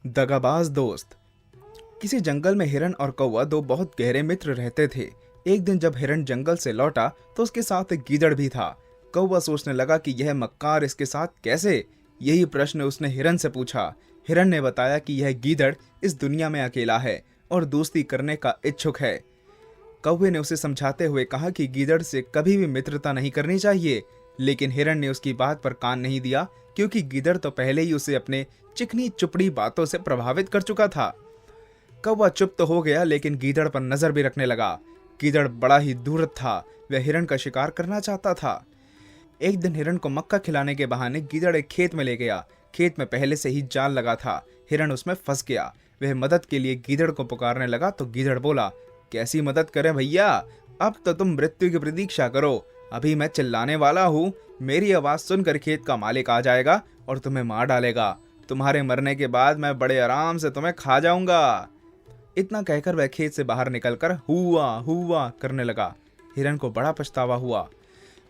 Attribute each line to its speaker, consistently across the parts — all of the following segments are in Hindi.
Speaker 1: दगाबाज दोस्त। किसी जंगल में हिरन और कौवा दो बहुत गहरे मित्र रहते थे। एक दिन जब हिरन जंगल से लौटा तो उसके साथ एक गीदड़ भी था। कौवा सोचने लगा कि यह मक्कार इसके साथ कैसे। यही प्रश्न उसने हिरन से पूछा। हिरन ने बताया कि यह गीदड़ इस दुनिया में अकेला है और दोस्ती करने का इच्छुक है। कौवे ने उसे समझाते हुए कहा कि गीदड़ से कभी भी मित्रता नहीं करनी चाहिए, लेकिन हिरन ने उसकी बात पर कान नहीं दिया, क्योंकि गीदड़ तो पहले ही उसे अपने चिकनी चुपड़ी बातों से प्रभावित कर चुका था। कौवा चुप तो हो गया, लेकिन गीदड़ पर नजर भी रखने लगा। गीदड़ बड़ा ही दूर था, वह हिरन का शिकार करना चाहता था। एक दिन हिरन को मक्का खिलाने के बहाने गीदड़ एक खेत में ले गया। खेत में पहले से ही जाल लगा था। हिरन उसमें फंस गया। वह मदद के लिए गीदड़ को पुकारने लगा तो गीदड़ बोला, कैसी मदद करें भैया, अब तो तुम मृत्यु की प्रतीक्षा करो। अभी मैं चिल्लाने वाला हूँ, मेरी आवाज सुनकर खेत का मालिक आ जाएगा और तुम्हें मार डालेगा। तुम्हारे मरने के बाद मैं बड़े आराम से तुम्हें खा जाऊंगा। इतना कहकर वह खेत से बाहर निकलकर हुआ हुआ करने लगा। हिरन को बड़ा पछतावा हुआ।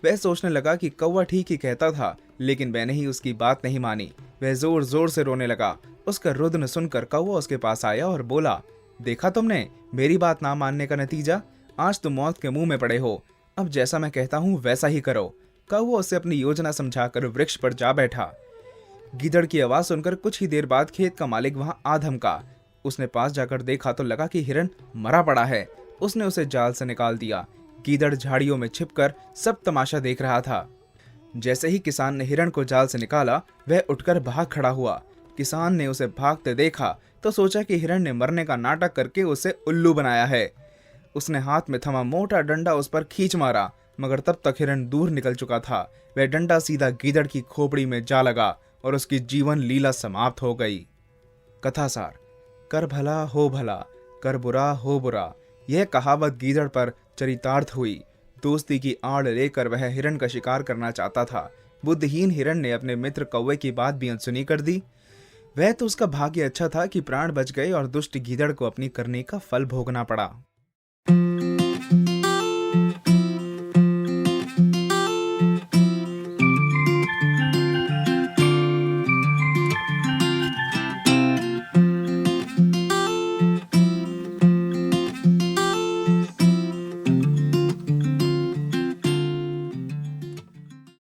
Speaker 1: वह सोचने लगा कि कौवा ठीक ही कहता था, लेकिन मैंने ही उसकी बात नहीं मानी। वह जोर जोर से रोने लगा। उसका रुदन सुनकर कौवा उसके पास आया और बोला, देखा तुमने मेरी बात ना मानने का नतीजा। आज तुम मौत के मुंह में पड़े हो। अब जैसा मैं कहता हूँ वैसा ही करो। कौवा उसे अपनी योजना समझाकर वृक्ष पर जा बैठा। गीदड़ की आवाज सुनकर कुछ ही देर बाद खेत का मालिक वहां आ धमका। उसने पास जाकर देखा तो लगा कि हिरन मरा पड़ा है। उसने उसे जाल से निकाल दिया। गीदड़ झाड़ियों में छिपकर सब तमाशा देख रहा था। जैसे ही किसान ने हिरन को जाल से निकाला, वह उठकर भाग खड़ा हुआ। किसान ने उसे भागते देखा तो सोचा कि हिरन ने मरने का नाटक करके उसे उल्लू बनाया है। उसने हाथ में थमा मोटा डंडा उस पर खींच मारा, मगर तब तक हिरन दूर निकल चुका था। वह डंडा सीधा गीदड़ की खोपड़ी में जा लगा और उसकी जीवन लीला समाप्त हो गई। कथासार। कर भला हो भला, कर बुरा हो बुरा। यह कहावत गीदड़ पर चरितार्थ हुई। दोस्ती की आड़ लेकर वह हिरन का शिकार करना चाहता था। बुद्धिहीन हिरन ने अपने मित्र कौवे की बात भी अनसुनी कर दी। वह तो उसका भाग्य अच्छा था कि प्राण बच गए और दुष्ट गीदड़ को अपनी करनी का फल भोगना पड़ा।